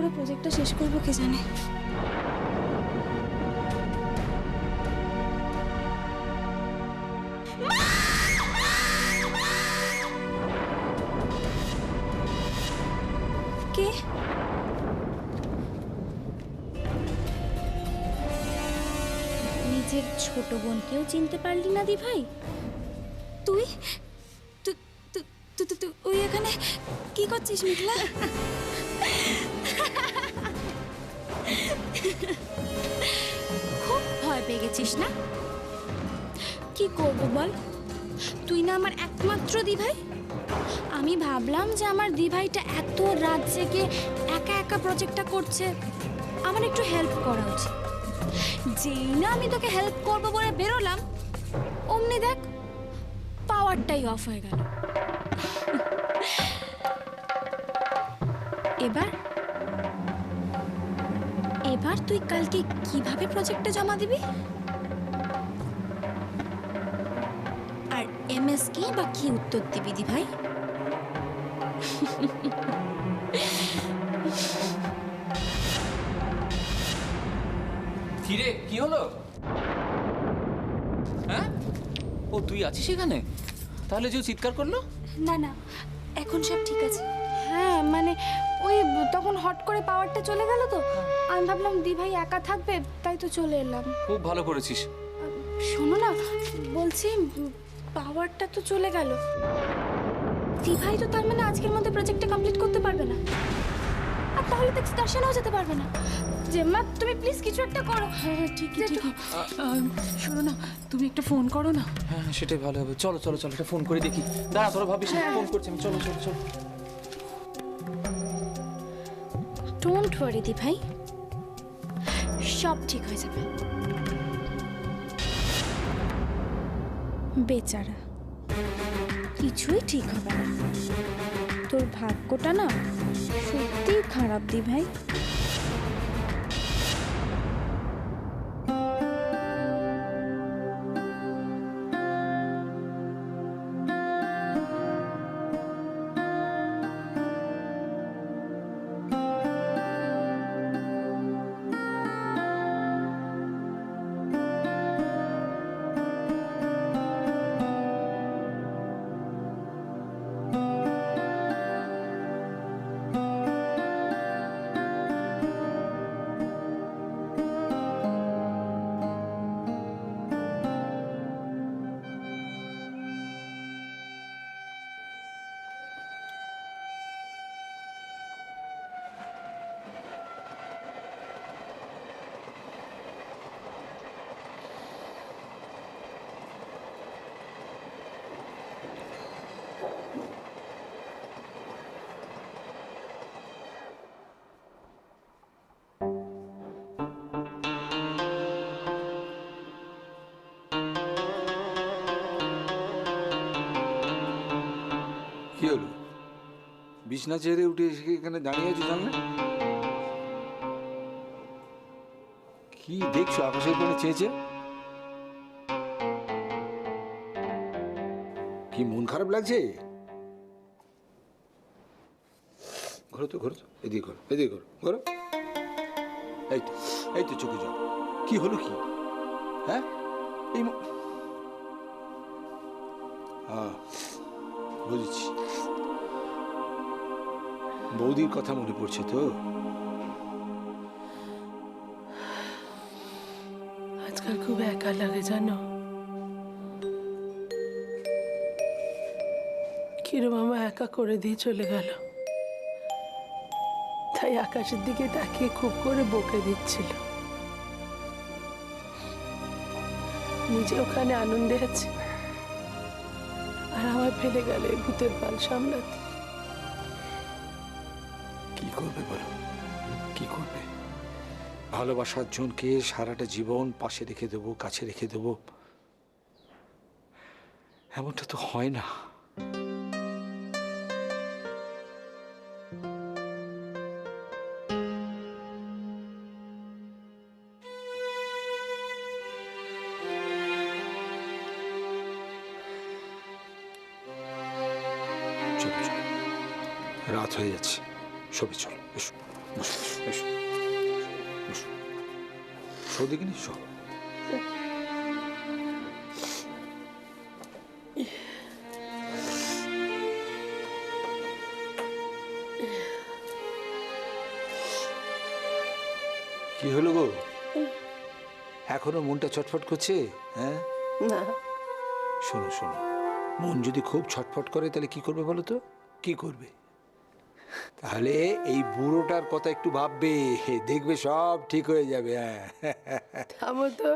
করে প্রজেক্টটা শেষ করবো কে জানে। কে? নিজের ছোট বোনকেও চিনতে পারলি না দি ভাই? তুই তুই এখানে কি করছিস মেঘলা? খুব ভয় পেয়ে গেছিস না? কি করব বল, তুই না আমার একমাত্র দি ভাই। আমি ভাবলাম যে আমার দি ভাইটা এত রাত জেগে একা একা প্রজেক্টটা করছে, আমার একটু হেল্প করা উচিত। যেই না আমি তোকে হেল্প করবো বলে বেরোলাম, অমনি দেখ পাওয়ারটাই অফ হয়ে গেল। এবার তুই কালকে কিভাবে প্রজেক্টে জমা দিবি? আর এমএস কি বা কি উত্তর দিবি দি ভাই? কিরে কি হলো? হ্যাঁ, ও তুই আছিস এখানে? তাহলে যে চিৎকার করলো? না না, এখন সব ঠিক আছে। হ্যাঁ মানে ওই তখন হট করে পাওয়ারটা চলে গেল, তো আমি ভাবলাম দি ভাই একা থাকবে, তাই তো চলে এলাম। খুব ভালো করেছিস। শোনো না, বলছি পাওয়ারটা তো চলে গেল, দি ভাই তো তার মানে আজকের মধ্যে প্রজেক্টটা কমপ্লিট করতে পারবে না, আর তাহলে তো এক্সকারশনও যেতে পারবে না। জেম্মা তুমি প্লিজ কিছু একটা করো। হ্যাঁ ঠিকই ঠিকই। শোনো না, তুমি একটা ফোন করো না। হ্যাঁ সেটাই ভালো হবে। চলো চলো চলো, এটা ফোন করে দেখি। দাঁড়া, তোরা ভাবিস ফোন করছি আমি। চলো চলো চলো। ডোন্ট ওয়ারি দি ভাই, সব ঠিক হয়ে যাবে। বেচারা কিছুই ঠিক হবে না। তোর ভাগ্যটা না সত্যিই খারাপ দি ভাই। কি হলো? বিছনা ছেড়ে উঠে এসে এখানে দাঁড়িয়ে আছো জানলে? কি দেখছো আকাশের কোণে চেয়েছে? কি মন খারাপ লাগছে? ঘোরো তো ঘোরো তো, এদিকে ঘোরো, এদিকে ঘোরো, ঘোরো। এই তো চোখে জল। কি হলো কি? হ্যাঁ এই বুঝেছি, বৌদির কথা মনে পড়ছে তো? আজকাল খুব একা লাগে জানো। কিরম মামা একা করে দিয়ে চলে গেল, তাই আকাশের দিকে তাকিয়ে খুব করে বকে দিচ্ছিল। নিজে ওখানে আনন্দে আছে, আর আমার ফেলে গেল এই ভূতের পাল সামলাতে। কি করবে বলো, কি করবে? ভালোবাসার জনকে সারাটা জীবন পাশে রেখে দেবো, কাছে রেখে দেবো, এমনটা তো হয় না। চলো চলো, রাত হয়ে যাচ্ছে, সবে চলো, এসো। শো দেখিনি, শো। কি হলো গো, এখনো মনটা ছটফট করছে? হ্যাঁ, না শোনো শোনো, মন যদি খুব ছটফট করে তাহলে কি করবে বলো তো? কি করবে? তাহলে এই বুড়োটার কথা একটু ভাববে, দেখবে সব ঠিক হয়ে যাবে। হ্যাঁ, থামো তো,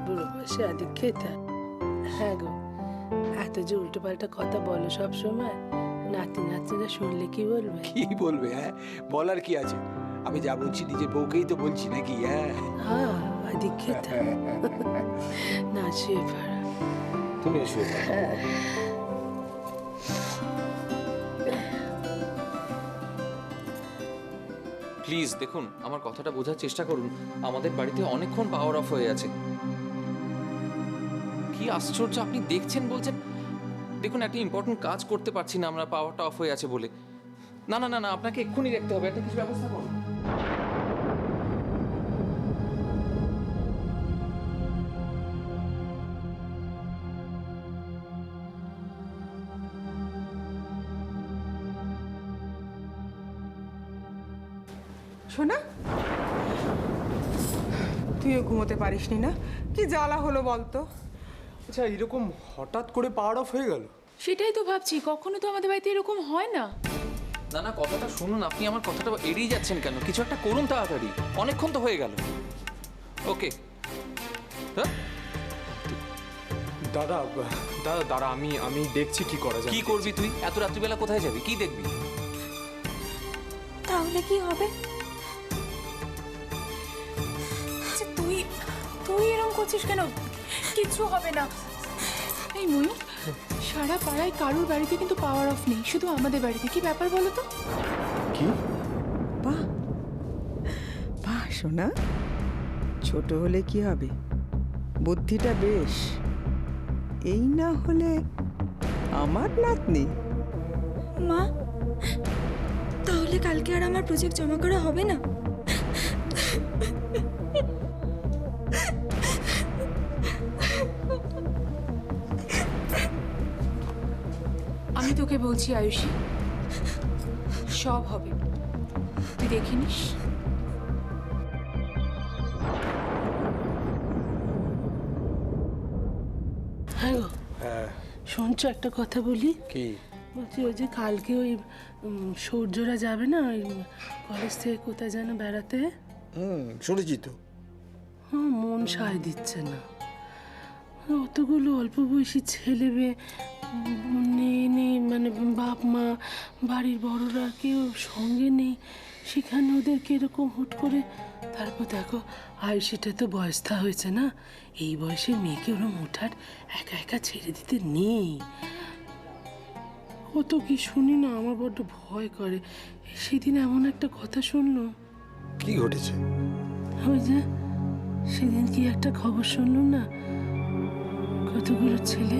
বুড়ো বয়সে আদিক খেতে। হ্যাঁ গো, এত যে উল্টো পাল্টা কথা বলো সব সময়, নাতি নাতিরা শুনলে কি বলবে? কি বলবে? হ্যাঁ, বলার কি আছে? আমি যা বলছি নিজের বউকেই তো বলছি নাকি? হ্যাঁ হ্যাঁ, আদিক খেতে না, শুয়ে পড়া। তুমি এসো। প্লিজ দেখুন, আমার কথাটা বোঝার চেষ্টা করুন। আমাদের বাড়িতে অনেকক্ষণ পাওয়ার অফ হয়ে আছে। কি আশ্চর্য, আপনি দেখছেন বলছেন। দেখুন, একটা ইম্পর্টেন্ট কাজ করতে পারছি না আমরা, পাওয়ারটা অফ হয়ে আছে বলে। না না না না, আপনাকে এক্ষুনি দেখতে হবে, একটা কিছু ব্যবস্থা করুন। শোনা, তুইও ঘুমোতে পারিসনি না? কি জ্বালা হলো বলতো? আচ্ছা, এরকম হঠাৎ করে পাওয়ার অফ হয়ে গেল? সেটাই তো ভাবছি, কখনো তো আমাদের বাড়িতে এরকম হয় না। না না, কথাটা শুনুন, আপনি আমার কথাটা এড়িয়ে যাচ্ছেন কেন? কিছু একটা করুন তাড়াতাড়ি, অনেকক্ষণ তো হয়ে গেল। ওকে। হ্যাঁ, দাদা দাদা দাঁড়া, আমি দেখছি কি করা যায়। কি করবি তুই? এত রাত্রিবেলা কোথায় যাবি? কি দেখবি? তাহলে কি হবে? আচ্ছা, তুই এরকম করছিস কেন? কিচ্ছু হবে না। এই ময়ূর, সারা পাড়ায় কারোর বাড়িতে কিন্তু পাওয়ার অফ নেই, শুধু আমাদের বাড়িতে। কি ব্যাপার বলো তো? কি? বাহ বাহ শোনা, ছোট হলে কি হবে, বুদ্ধিটা বেশ। এই না হলে আমার নাতনি। মা, তাহলে কালকে আর আমার প্রজেক্ট জমা করা হবে না? আমি তোকে বলছি আয়ুষী, সব হবে, তুই দেখে নিস। হ্যাঁ গো, হ্যাঁ, শুনছো একটা কথা বলি? কি? বলছি, ওই যে কালকে ওই সূর্যরা যাবে না ওই কলেজ থেকে কোথায় যেন বেড়াতে? শুনেছি তো। হ্যাঁ, মন সায় দিচ্ছে না। অতগুলো অল্প বয়সী ছেলে মেয়ে নেই, মানে বাপ মা, বাড়ির বড়রা কেউ সঙ্গে নেই, সেখানে ওদেরকে এরকম হুট করে। তারপর দেখো, আয়ুষিটা তো বয়সটা হয়েছে না, এই বয়সের মেয়েকে ওরম হুটহাট একা একা ছেড়ে দিতে নেই। কত কি শুনি না, আমার বড্ড ভয় করে। সেদিন এমন একটা কথা শুনলো। কি ঘটেছে? ওই যে সেদিন কি একটা খবর শুনলাম না, কতগুলো ছেলে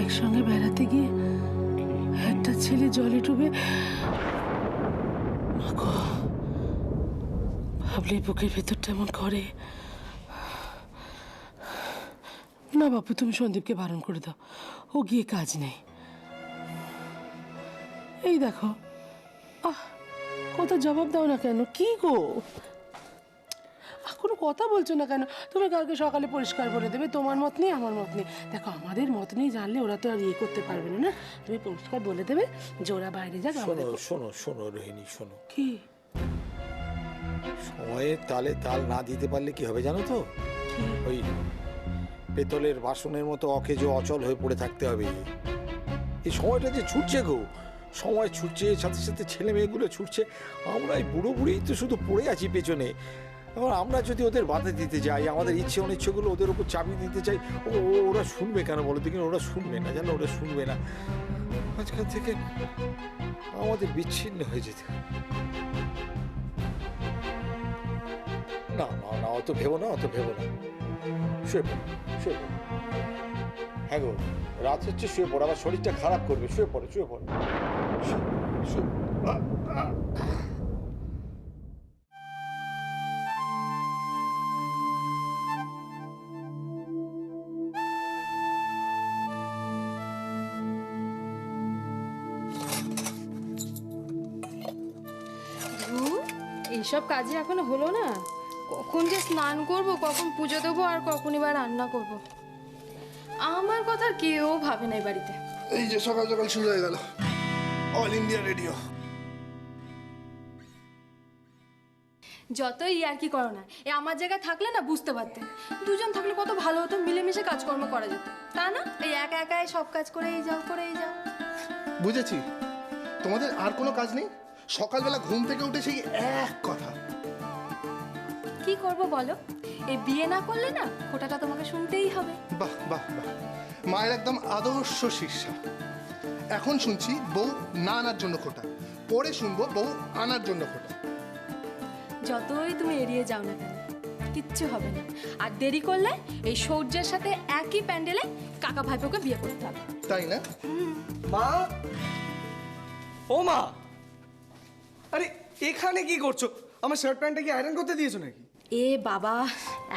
একসঙ্গে বেড়াতে গিয়ে একটা ছেলে জলে ডুবে। ভাবলেই বুকের ভেতরটা এমন করে। না বাপু, তুমি সন্দীপকে বারণ করে দাও, ও গিয়ে কাজ নেই। এই দেখো, কথা জবাব দাও না কেন? কি গো, কোনো কথা বলছো না কেন? তুমি কালকে সকালে পরিষ্কার বলে দেবে তোমার মত নেই আমার মত নেই। দেখো, আমাদের মত নেই জানলে ওরা তো আর ইয়ে করতে পারবে না। তুমি পরিষ্কার বলে দেবে যে ওরা বাইরে যাক। শোনো শোনো শোনো রোহিণী, শোনো। কি? সময়ে তালে তাল না দিতে পারলে কি হবে জানো তো? ওই পেতলের বাসনের মতো অকেজো অচল হয়ে পড়ে থাকতে হবে। এই সময়টা যে ছুটছে গো, সময় ছুটছে, সাথে সাথে ছেলে মেয়েগুলো ছুটছে, আমরা এই বুড়ো বুড়িই তো শুধু পড়ে আছি পেছনে। এবার আমরা যদি ওদের বাধা দিতে যাই, আমাদের ইচ্ছে অনিচ্ছেগুলো ওদের উপর চাপিয়ে দিতে চাই, ওরা শুনবে কেন বলো দেখি? ওরা শুনবে না, জানো, ওরা শুনবে না। আজকাল থেকে আমাদের বিচ্ছিন্ন হয়ে যেতে হবে। না না না, অত ভেবো না, অত ভেবো না। শুয়ে পড়ো, শুয়ে পড়ো। হ্যাঁ গো, রাত হচ্ছে, শুয়ে পড়ো, আবার শরীরটা খারাপ করবে। শুয়ে পড়ো, শুয়ে পড়ো, শুয়ে পড়ো। এইসব কাজে এখনো হলো না। কখন যে স্নান করব, কখন পুজো দেবো, আর কখন এবার রান্না করব। আমার কথা আর কেউ ভাবে না এই বাড়িতে। এই যে সকাল সকাল শুরু হয়ে গেল অল ইন্ডিয়া রেডিও। যতই আর কি করো না, এ আমার জায়গায় থাকলে না বুঝতে পারতে। দুজন থাকলে কত ভালো হতো, মিলেমিশে কাজকর্ম করা যেত, তা না? এই একা একাই সব কাজ করেই যাও, করেই যাও। বুঝেছি, তোমাদের আর কোনো কাজ নেই, সকালবেলা ঘুম থেকে উঠে সেই এক কথা। কি করব বলো, এই বিয়ে না করলে না খোটাটা তোমাকে শুনতেই হবে। বাহ বাহ বাহ, মায়ের একদম আদর্শ শিষ্যা। এখন শুনছি বউ না আনার জন্য খোটা, পরে শুনবো বউ আনার জন্য খোটা। যতই তুমি এড়িয়ে যাও না কেন, কিচ্ছু হবে না। আর দেরি করলে এই সৌর্যের সাথে একই প্যান্ডেলে কাকা ভাইপোকে বিয়ে করতে হবে। তাই না? মা, ও মা, আরে এখানে কি করছো? আমার শার্ট প্যান্টটা কি আয়রন করতে দিয়েছো নাকি? এ বাবা,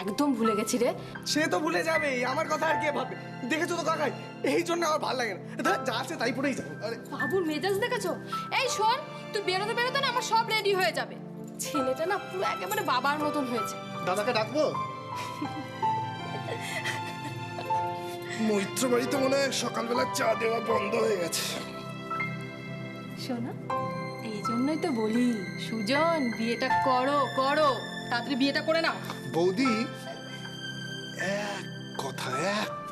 একদম ভুলে গেছি রে। সে তো ভুলে যাবে, আমার কথা আর কে ভাববে? দেখেছো তো কাকাই, এই জন্য আমার ভালো লাগে না। ধর, যা আছে তাই পরেই যাবো। আরে বাবুর মেজাজ দেখেছো? এই শোন, তুই বেরোতে বেরোতে না আমার সব রেডি হয়ে যাবে। ছেলেটা না পুরো একেবারে বাবার মতন হয়েছে। দাদাকে ডাকবো? মৈত্র বাড়িতে মনে হয় সকালবেলা চা দেওয়া বন্ধ হয়ে গেছে। শোনো, এই জন্যই তো বলি সুজন, বিয়েটা করো করো, তাড়াতাড়ি বিয়েটা করে নাও। বৌদি এক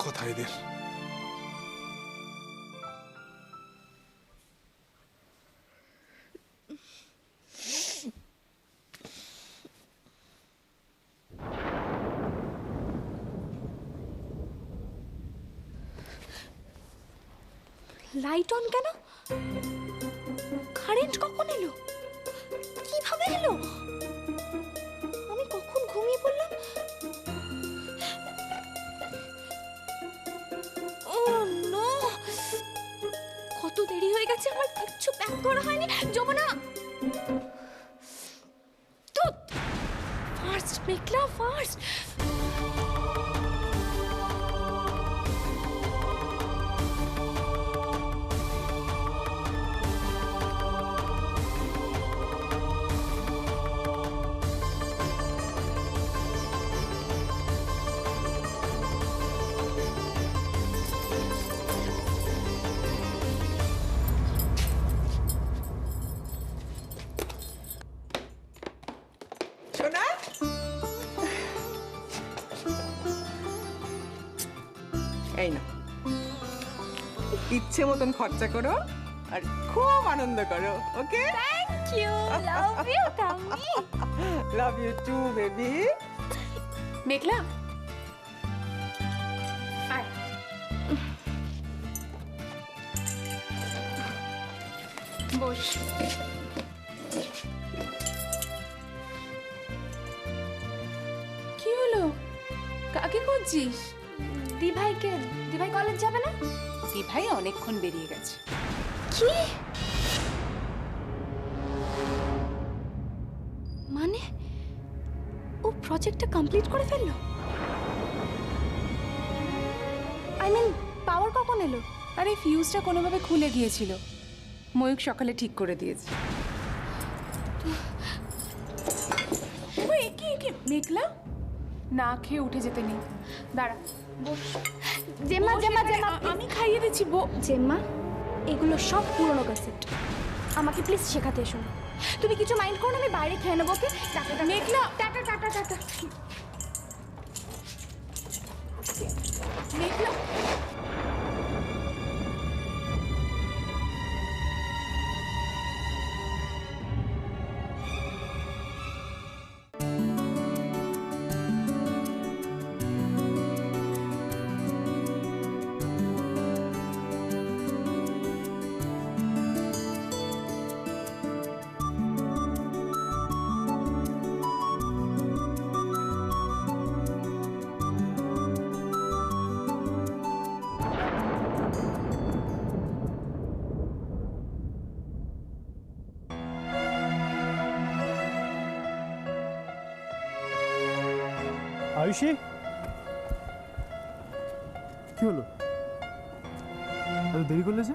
কথা এদের। লাইট অন কেন? কারেন্ট কখন এলো? কিভাবে এলো? আমি কখন ঘুমিয়ে পড়লাম? ও নো, কত দেরি হয়ে গেছে, আমার কিচ্ছু প্যাক করা হয়নি। যমুনা, তো ফার্স্ট মেঘলা, ফার্স্ট। শোনা, এই না, ইচ্ছে মতন খরচা করো আর খুব আনন্দ করো। Okay? Thank you, love you টামি। Love you too baby. Meghla, আয়। বস। কি হলো? কাকে খুঁজছিস? দিভাইকে। দিভাই কলেজ যাবে না? দিভাই অনেকক্ষণ বেরিয়ে গেছে। কি মানে, ও প্রজেক্টটা কমপ্লিট করে ফেললো? আই মিন, পাওয়ার কখন এলো? আরে ফিউজটা কোনোভাবে খুলে গিয়েছিল, ময়ূক সকালে ঠিক করে দিয়েছে। ওই কি কি মেঘলা, না খেয়ে উঠে যেতে নেই। দাঁড়া, বস। জেম্মা জেম্মা জেম্মা, আমি খাইয়ে দিচ্ছি। জেম্মা, এগুলো সব পুরনো ক্যাসেট, আমাকে প্লিজ শেখাতে এসো না। তুমি কিছু মাইন্ড করো না, আমি বাইরে খেয়ে নেবো। ওকে? টাটা মেঘলা, টাটা টাটা টাটা। মেঘলা, আয়ুষি, কি হলো? এত দেরি করলে যে?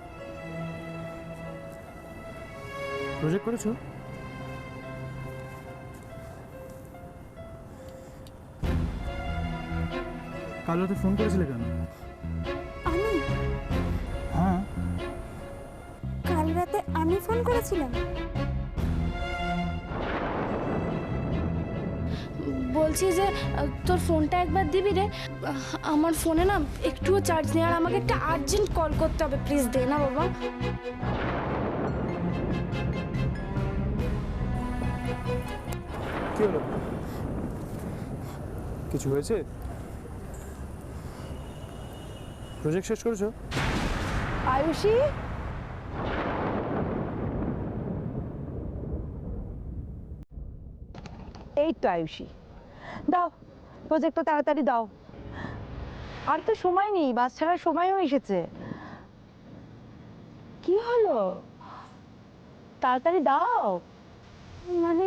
প্রজেক্ট করেছো? কাল রাতে ফোন করেছিলে কেন? আমি হ্যাঁ, কাল রাতে আমি ফোন করেছিলাম। বলছি যে তোর ফোনটা একবার দিবি রে, আমার ফোনে না একটুও চার্জ নেই, আর আমাকে একটা আর্জেন্ট কল করতে হবে, প্লিজ দে না বাবা। কি হলো? কিছু হয়েছে? প্রজেক্ট শেষ করেছো? আয়ুষী, এই তো আয়ুষী, দাও প্রজেক্টটা তাড়াতাড়ি দাও। আর তো সময় নেই, বাস ছাড়ার সময়ও এসেছে। কি হলো, তাড়াতাড়ি দাও। মানে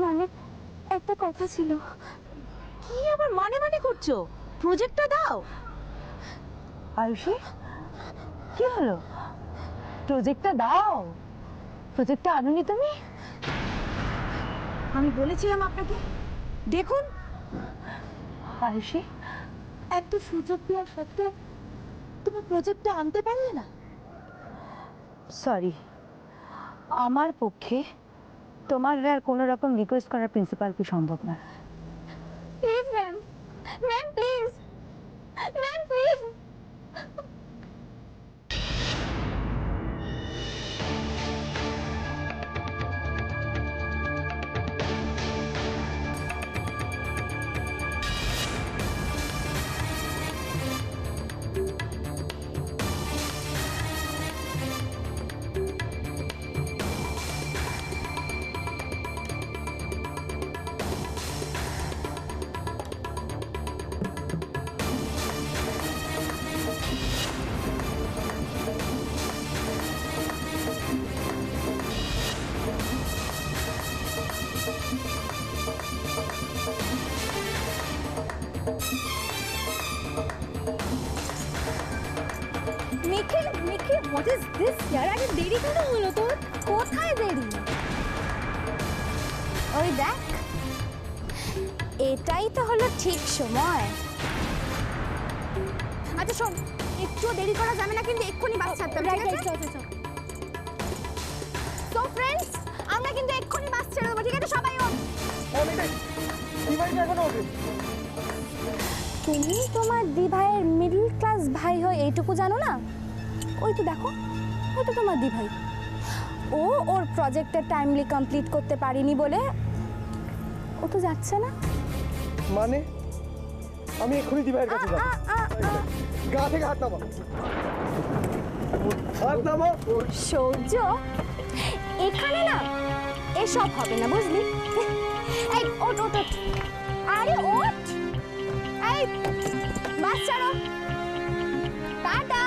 মানে একটা কথা ছিল। কি আবার মানে মানে করছো? প্রজেক্টটা দাও। আয়ুষী, কি হলো? প্রজেক্টটা দাও। প্রজেক্টটা আনোনি তুমি? আমি বলেছিলাম আপনাকে, দেখুন। আয়ুষী, এত সুযোগ দেওয়ার সত্ত্বেও তুমি প্রজেক্টটা আনতে পারলে না? সরি, আমার পক্ষে তোমার আর কোনো রকম রিকোয়েস্ট করার প্রিন্সিপালকে সম্ভব না। Please ma'am, ma'am please, ma'am please. মিখে, হোয়াট ইজ দিস ইয়ার? আরে দেরি কেন হলো তোর? কোথায় দেরি? ওই দেখ, এটাই তো হলো ঠিক সময়। আচ্ছা শোন, একটু দেরি করা যাবে না কিন্তু, এক্ষুনি বাস ছাড়তে হবে, ঠিক আছে? সো ফ্রেন্ডস, আমরা কিন্তু এক্ষুনি বাস ছেড়ে দেবো, ঠিক আছে? সবাই ওঠ। তুমি তোমার দি ভাইয়ের মিডল ক্লাস ভাই হয় এইটুকু জানো না? ওই তো দেখো, ওই তো তোমার দি ভাই। ও ওর প্রজেক্টটা টাইমলি কমপ্লিট করতে পারিনি বলে ও তো যাচ্ছে না। মানে আমি এক্ষুনি দিভাইয়ের কাছে যাব। গা থেকে হাত নামা, হাত নামা। সৌর্য, এখানে না এসব হবে না, বুঝলি? এই ওঠ ওঠ ওঠ, আরে ওঠ, এই বাস ছাড়ো, টাটা।